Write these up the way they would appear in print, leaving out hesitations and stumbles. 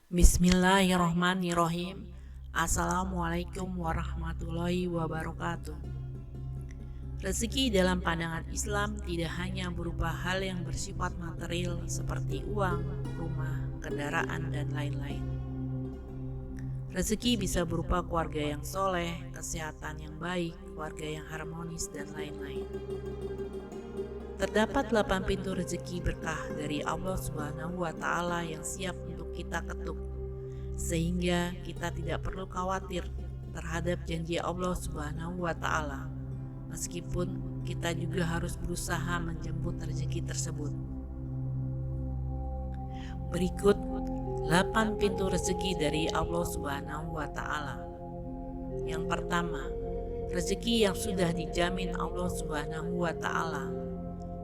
Bismillahirrohmanirrohim. Assalamualaikum warahmatullahi wabarakatuh. Rezeki dalam pandangan Islam tidak hanya berupa hal yang bersifat material seperti uang, rumah, kendaraan, dan lain-lain. Rezeki bisa berupa keluarga yang soleh, kesehatan yang baik, keluarga yang harmonis, dan lain-lain. Terdapat 8 pintu rezeki berkah dari Allah Subhanahu wa Ta'ala yang siap untuk kita ketuk, sehingga kita tidak perlu khawatir terhadap janji Allah Subhanahu wa Ta'ala, meskipun kita juga harus berusaha menjemput rezeki tersebut. Berikut 8 pintu rezeki dari Allah Subhanahu wa Ta'ala. Yang pertama, rezeki yang sudah dijamin Allah Subhanahu wa Ta'ala.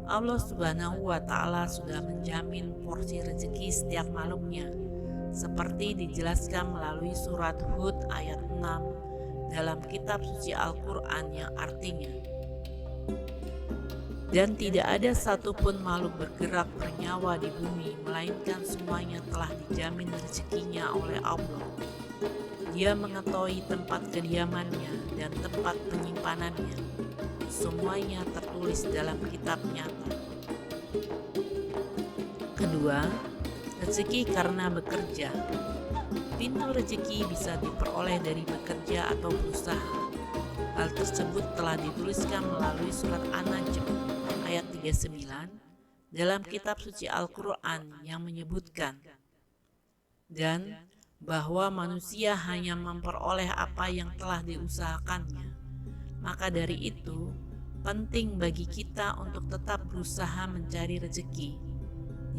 Allah Subhanahu wa Ta'ala sudah menjamin porsi rezeki setiap makhluknya, seperti dijelaskan melalui surat Hud ayat 6 dalam kitab suci Al-Quran, yang artinya, dan tidak ada satupun makhluk bergerak bernyawa di bumi, melainkan semuanya telah dijamin rezekinya oleh Allah. Dia mengetahui tempat kediamannya dan tempat penyimpanannya. Semuanya tertulis dalam kitab nyata. Kedua, rezeki karena bekerja. Pintu rezeki bisa diperoleh dari bekerja atau berusaha. Hal tersebut telah dituliskan melalui surat An-Najm ayat 39 dalam kitab suci Al-Quran yang menyebutkan, dan bahwa manusia hanya memperoleh apa yang telah diusahakannya. Maka dari itu, penting bagi kita untuk tetap berusaha mencari rezeki.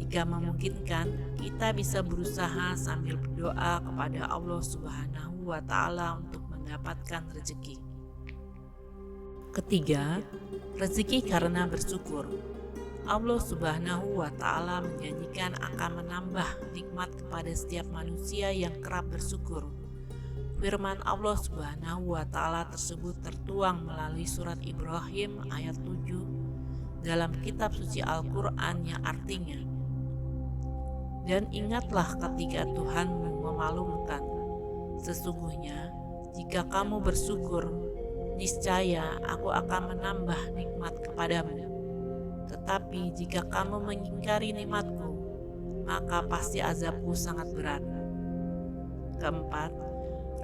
Jika memungkinkan, kita bisa berusaha sambil berdoa kepada Allah Subhanahu wa Ta'ala untuk mendapatkan rezeki. Ketiga, rezeki karena bersyukur. Allah Subhanahu wa Ta'ala menjanjikan akan menambah nikmat kepada setiap manusia yang kerap bersyukur. Firman Allah Subhanahu wa Ta'ala tersebut tertuang melalui surat Ibrahim ayat 7 dalam kitab suci Al-Quran, yang artinya, dan ingatlah ketika Tuhanmu memaklumkan, sesungguhnya jika kamu bersyukur, niscaya aku akan menambah nikmat kepadamu. Tetapi jika kamu mengingkari nikmatku, maka pasti azabku sangat berat. Keempat,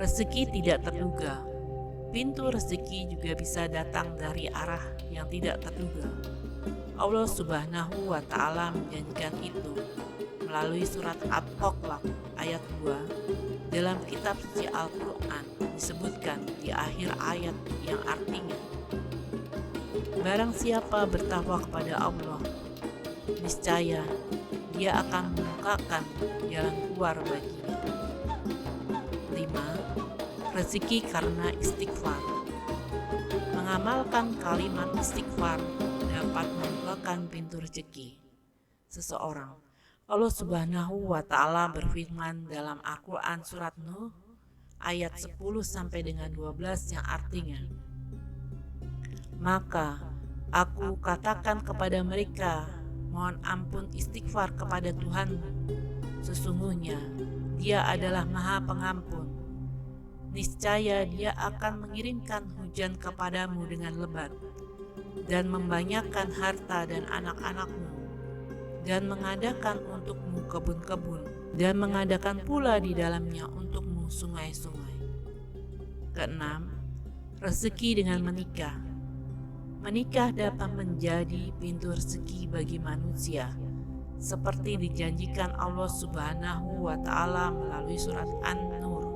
rezeki tidak terduga. Pintu rezeki juga bisa datang dari arah yang tidak terduga. Allah Subhanahu wa Ta'ala menjanjikan itu melalui surat At-Tolaq ayat 2 dalam kitab suci Al-Quran, disebutkan di akhir ayat yang artinya, barang siapa bertakwa kepada Allah, niscaya Dia akan membukakan jalan keluar baginya. 5. Rezeki karena istighfar. Mengamalkan kalimat istighfar dapat membukakan pintu rezeki seseorang. Allah Subhanahu wa Ta'ala berfirman dalam Al-Quran surat Nuh ayat 10 sampai dengan 12 yang artinya, maka aku katakan kepada mereka, mohon ampun istighfar kepada Tuhanmu, sesungguhnya Dia adalah Maha Pengampun. Niscaya Dia akan mengirimkan hujan kepadamu dengan lebat, dan membanyakkan harta dan anak-anakmu, dan mengadakan untukmu kebun-kebun, dan mengadakan pula di dalamnya untukmu sungai-sungai. Keenam, rezeki dengan menikah. Menikah dapat menjadi pintu rezeki bagi manusia, seperti dijanjikan Allah Subhanahu wa Ta'ala melalui surat An-Nur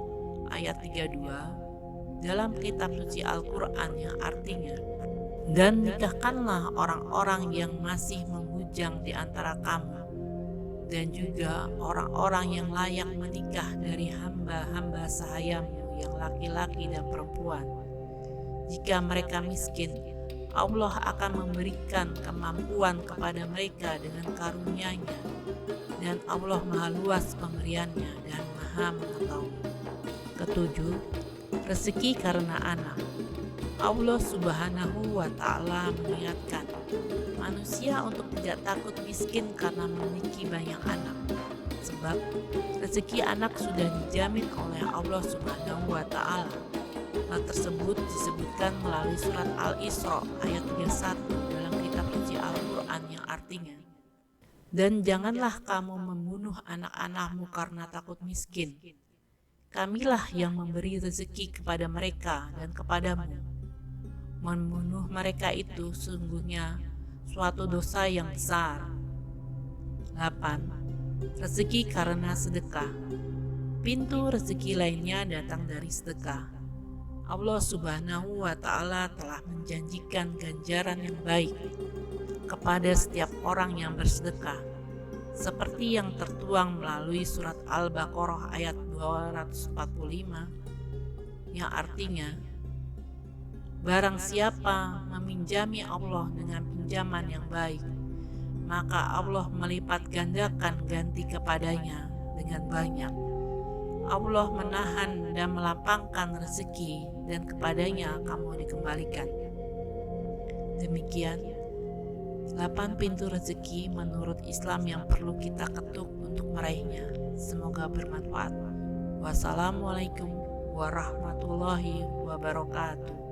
ayat 32 dalam kitab suci Al-Quran, yang artinya, dan nikahkanlah orang-orang yang masih memujang di antara kamu, dan juga orang-orang yang layak menikah dari hamba-hamba sahayamu yang laki-laki dan perempuan. Jika mereka miskin, Allah akan memberikan kemampuan kepada mereka dengan karunia-Nya, dan Allah Maha luas pemberiannya dan Maha mengetahui. Ketujuh, rezeki karena anak. Allah Subhanahu wa Ta'ala mengingatkan manusia untuk tidak takut miskin karena memiliki banyak anak. sebab rezeki anak sudah dijamin oleh Allah Subhanahu wa Ta'ala. Hal tersebut disebutkan melalui surat Al-Isra ayat 31 dalam kitab suci Al-Quran yang artinya, "Dan janganlah kamu membunuh anak-anakmu karena takut miskin. Kamilah yang memberi rezeki kepada mereka dan kepadamu. Membunuh mereka itu sungguhnya suatu dosa yang besar." 8. Rezeki karena sedekah. Pintu rezeki lainnya datang dari sedekah. Allah Subhanahu wa Ta'ala telah menjanjikan ganjaran yang baik kepada setiap orang yang bersedekah, seperti yang tertuang melalui surat Al-Baqarah ayat 245 yang artinya, "Barang siapa meminjami Allah dengan pinjaman yang baik, maka Allah melipat gandakan ganti kepadanya dengan banyak. Allah menahan dan melapangkan rezeki dan kepadanya kamu dikembalikan." Demikian 8 pintu rezeki menurut Islam yang perlu kita ketuk untuk meraihnya. Semoga bermanfaat. Wassalamualaikum warahmatullahi wabarakatuh.